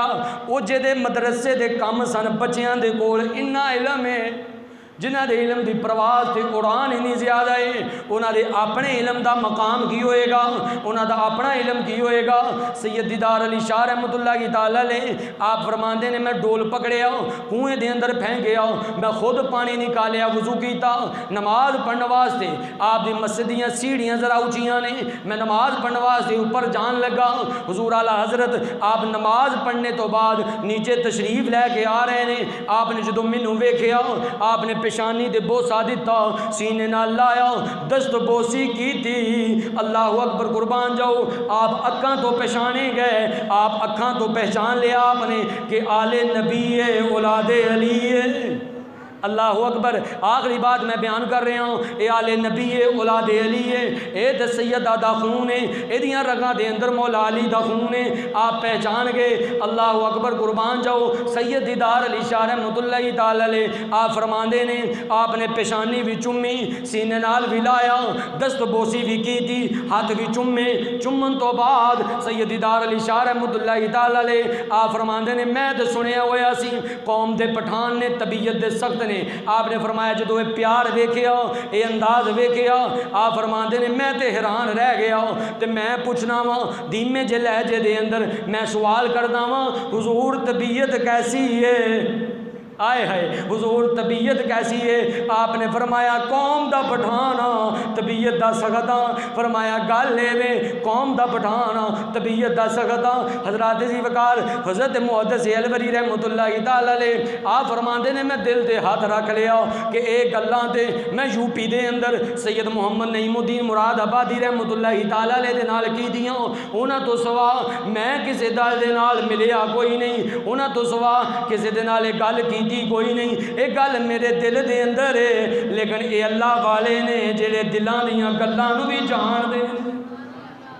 वो जे मदरसे के कम सन बच्चों के कोल इन्ना इलम है जिन्हों के इलम की परवाज से उड़ान इन्नी ज़्यादा है, उन्होंने अपने इलम का मकाम की होएगा, उन्होंने अपना इलम की होएगा। सैयद दीदार अली शाह रहमतुल्लाह तआला अलैह आप फरमाते ने मैं डोल पकड़िया कुएं के अंदर फेंक गया, मैं खुद पानी निकालिया वजू किया नमाज पढ़ने वास्ते। आप दी मस्जिद दी सीढ़ियाँ जरा उचियाँ ने, मैं नमाज पढ़ने वास्ते ऊपर जान लगा। हुजूर आला हज़रत आप नमाज पढ़ने तो बाद नीचे तशरीफ लैके आ रहे हैं। आपने जो मैनू वेख्या आपने पेशानी दे बोसा दिता, सीने नाल लाया, दस्त बोसी की थी। अल्लाह अकबर कुर्बान जाओ। आप अक्खां तो पहचाने गए, आप अक्खां तो पहचान लिया आपने कि आले नबी है औलादे अली है। अल्लाह अकबर। आखिरी बात मैं बयान कर रहा हूँ, ये आले नबी है औलाद अली है, ये तो सैयदा दा खून है, एदियाँ रगां दे अंदर मौला अली दा खून है। आप पहचान गए। अल्लाह अकबर कुर्बान जाओ। सैयद दीदार अली शाह रहमतुल्लाह तआला अलैह आप फरमाते ने आपने पेशानी भी चुम्मी, सीने नाल भी लाया, दस्त बोसी भी की थी, हाथ भी चुम्मे। चुम्मन तो बाद सैयद दीदार अली शाह रहमतुल्लाह तआला अलैह आप फरमाते ने मैं तो सुनिया होया सी कौम के पठान ने तबीयत दे सख्त ने। आपने फरमाया जो ये प्यार वेख्या ये अंदाज वेख्या, आप फरमाते ने मैं तो हैरान रह गया। तो मैं पूछना वा धीमे जे लहजे दे अंदर मैं सवाल करदा वा हुजूर तबीयत कैसी है? आए है हुजूर तबीयत कैसी है? आपने फरमाया कौम दा पठाना तबीयत दा सखता। फरमाया गल एवे कौम दा पठाना तबीयत दा सखता। हजरत जी वकार हज़रत मुहद्दिस अलवरी रहमतुल्लाह तआला अलैह आप फरमाते ने मैं दिल ते हाथ रख लिया कि ये गल्लां ते मैं यूपी दे अंदर सैयद मुहम्मद नईमुद्दीन मुरादाबादी रहमतुल्लाह तआला अलैह दे नाल कीतियां। उन्हां तो सवा मैं किसी दल दे नाल मिलिया कोई नहीं, उन्हां तो सवा किसी दे नाल गल की कोई नहीं। एक गल मेरे दिल के अंदर है, लेकिन ये अल्लाह वाले ने जेड़े दिलों दीयां गल्लां नूं भी जानदे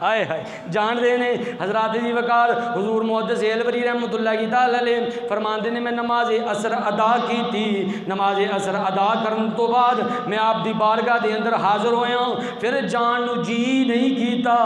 आए हाय जानते हैं। हज़रत जी वकार हुजूर मुहद्दिस अलवरी रहमतुल्लाह तआला अलैह फरमाते ने मैं नमाज असर अदा की थी। नमाज असर अदा करने तो बाद मैं आप दी बारगाह के अंदर हाज़र होया, फिर जान नूं जी नहीं कीता।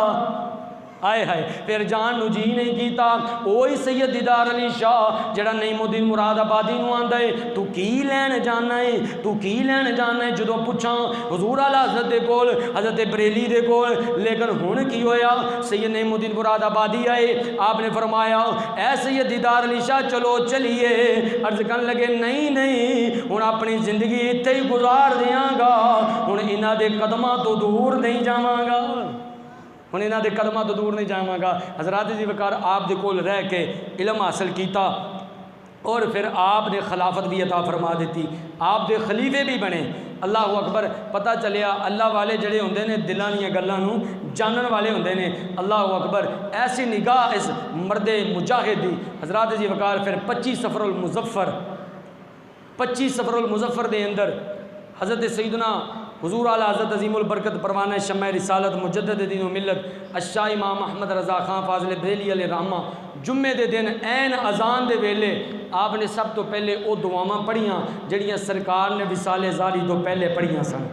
आए हाय फिर जान नूं जी नहीं कीता। वही सैयद दीदार अली शाह जड़ा नईमुद्दीन मुरादाबादी नूं आंदा है तू की लैन जाना है, तू की लैन जाना है। जो पूछा हुजूर आला हज़रत दे कोल हज़रत बरेली दे कोल, लेकिन हुण की होया सैयद नईमुद्दीन मुरादाबादी आए। आपने फरमाया ऐ सैयद दीदार अली शाह चलो चलिए। अर्ज कर लगे नहीं नहीं हुण अपनी जिंदगी इत्थे ही गुजार देंगा, हुण इन्हां दे कदमां तो दूर नहीं जावांगा, हुण इन्हां दे कदमां तो दूर नहीं जावांगा। हज़रत जी वकार आप दे कोल रह के इलम हासिल किया और फिर आपने खिलाफत भी अता फरमा दी, आप दे खलीफे भी बने। अल्लाह अकबर। पता चलिया अल्लाह वाले जड़े होंदे ने दिलों दी गल्लां नूं जानन वाले होंदे ने। अल्लाह अकबर। ऐसी निगाह इस मर्दे मुजाहिद दी। हज़रत जी वकार फिर 25 सफ़रुल मुज़फ़्फ़र 25 सफ़रुल मुज़फ़्फ़र दे अंदर हज़रत सैयदना हुजूर आला हज़रत अज़ीमुल बरकत परवाना शम्मा रिसालत मुजद्दिद दीन व मिल्लत अशाह इमाम अहमद रज़ा खां फाज़िल बरेली अलैहि रहमा जुम्मे के दिन ऐन अजान के वेले आपने सब तो पहले वो दुआवां पढ़ियाँ जड़ियाँ सरकार ने विसाले ज़ारी तो पहले पढ़ियाँ सन।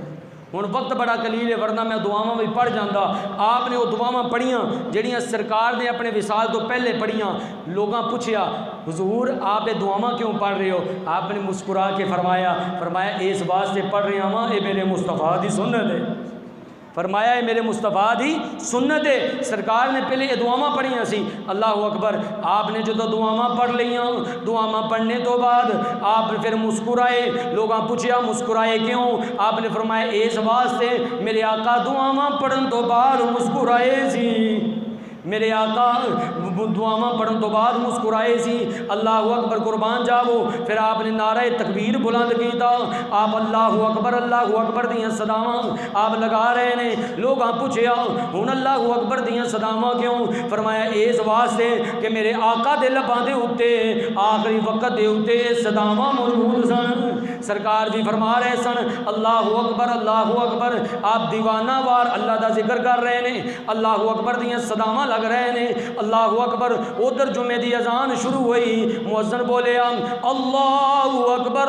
हुण वक्त बड़ा कलील है, वरना मैं दुआवां भी पढ़ जाता। आपने वो दुआवां पढ़ियां जिहड़ियां सरकार ने अपने विसाल तो पहले पढ़ियां। लोगों पूछया हुजूर आप ये दुआवां क्यों पढ़ रहे हो? आपने मुस्कुरा के फरमाया इस वास्ते पढ़ रहा वां, ये मेरे मुस्तफा दी सुन्नत है। फरमाया है मेरे मुस्तफा दी सुन्नत है। सरकार ने पहले ये दुआवां पढ़ियां सी। अल्लाह अकबर। आपने जो दुआवां पढ़ लियां, दुआवां पढ़ने तो बाद आप फिर मुस्कुराए। लोगों पूछया मुस्कुराए क्यों? आपने फरमाया इस वास्ते मेरे आका दुआवां पढ़न तो बाद मुस्कुराए सी। मेरे आका दुआवां पढ़न तो बाद मुस्कुराए सी। अल्लाह अकबर कुर्बान जावो। फिर आपने नारा तकबीर बुलंद किया। आप अल्लाह अकबर दियां सदावां आप लगा रहे ने। लोगों पूछया हुण अल्लाह अकबर दियां सदावां क्यों? फरमाया इस वास्ते कि मेरे आका दे लबां दे उत्ते आखिरी वक्त दे उत्ते सदावां मौजूद सन। सरकार भी फरमा रहे सन अल्लाह अकबर। आप दीवाना वार अल्लाह का जिक्र कर रहे ने, अल्लाह अकबर दियां सदावां लग रहे ने। अल्लाह अकबर। उधर जुमे की अजान शुरू हुई, मुअज्जिन बोले अल्लाह अकबर।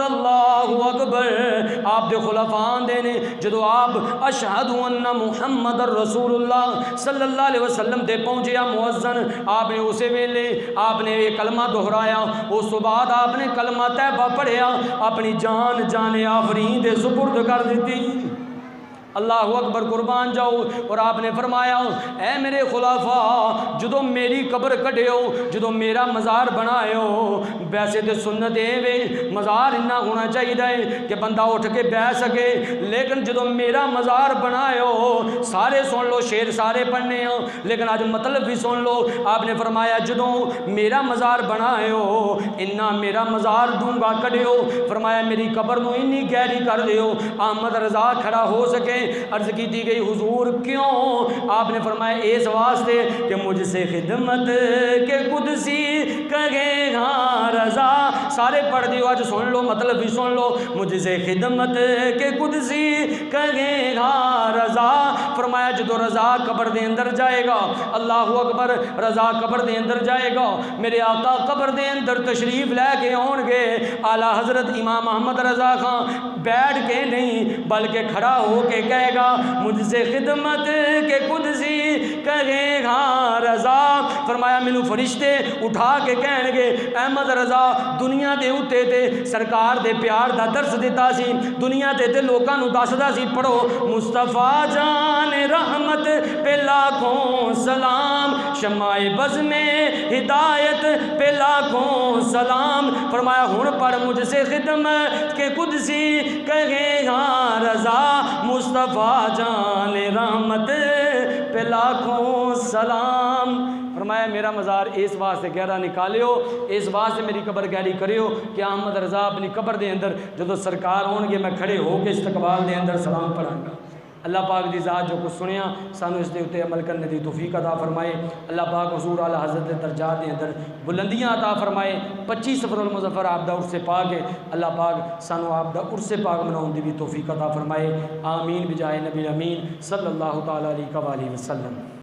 आप दे खुलाफान दे ने जो आप अशहदु अन्ना मुहम्मद रसूलुल्लाह सल्लल्लाहु अलैहि वसल्लम दे पहुंचे मुअज्जिन, आपने उस वेले आपने ये कलमा दोहराया। उस तो बाद आपने कलमा तैबा पढ़िया, अपनी जान जाने आफरीन दे सुपुर्द कर दी। अल्लाह अकबर कुर्बान जाओ। और आपने फरमाया ऐ मेरे खुलाफा जो मेरी कब्र कढ़ियो, जो मेरा मज़ार बनायो, वैसे तो सुन्नत वे मज़ार इन्ना होना चाहिए कि बंदा उठ के बह सके, लेकिन जो मेरा मज़ार बनायो सारे सुन लो, शेर सारे पढ़ने हो लेकिन अज मतलब भी सुन लो। आपने फरमाया जो मेरा मज़ार बनायो इन्ना मेरा मज़ार दूंगा कढ़ियो, फरमाया मेरी कब्र को इन्नी गहरी कर दियो अहमद रज़ा खड़ा हो सके। अर्ज की दी गई हुजूर क्यों? आपने फरमाया इस वास्ते कि मुझसे खिदमत के कुदसी कहेगा रजा। सारे पढ़ दियो, आज सुन लो मतलब भी सुन लो। मुझसे खिदमत के कुदसी कहेगा रजा। फरमाया जो रजा कब्र दे अंदर जाएगा, अल्लाह अकबर, रजा कब्र दे अंदर जाएगा, मेरे आका कब्र दे अंदर तशरीफ लैके आउणगे। आला हजरत इमाम अहमद रजा खां बैठ के नहीं बल्कि खड़ा हो के कहेगा मुझसे खिदमत के कुदसी कहेगा रजा। फरमाया मैनू फरिश्ते उठा के कहणगे अहमद रजा दुनिया के उत्ते ते सरकार दे प्यार का दर्स दिता सी, दुनिया ते लोगों को दसदा सी पढ़ो मुस्तफा जान रहमत पे लाखों सलाम, शमाए बज़ में हिदायत पे लाखों सलाम। फरमाया हुण पढ़ मुझसे खिदमत के कुदसी कहेगा रजा, मुस्तफ़ा जान रहमत पे लाखों सलाम। फरमाया मेरा मज़ार इस वास्ते गहरा निकालियो, इस वास्ते मेरी कब्र गहरी करियो कि अहमद रज़ा अपनी कब्र के अंदर जो सरकार होंगे मैं खड़े होकर इस्तकबाल के अंदर सलाम पढ़ाँगा। अल्लाह पाक दी ज़ात जो कुछ सुनिया सानू इस दे उत्ते अमल करने की तौफीक अता फरमाए। अल्लाह पाक हुज़ूर आला हज़रत के दर्जात के अंदर बुलंदियाँ अता फरमाए। 25 सफ़रुल मुज़फ़्फ़र आप दा उर्से पाक है, अल्लाह पाक सानू आप दा उर्से पाक मनाउण दी भी तौफीक अता फरमाए। आमीन बिजाए नबी अमीन सल्लल्लाहु तआला अलैहि वसल्लम।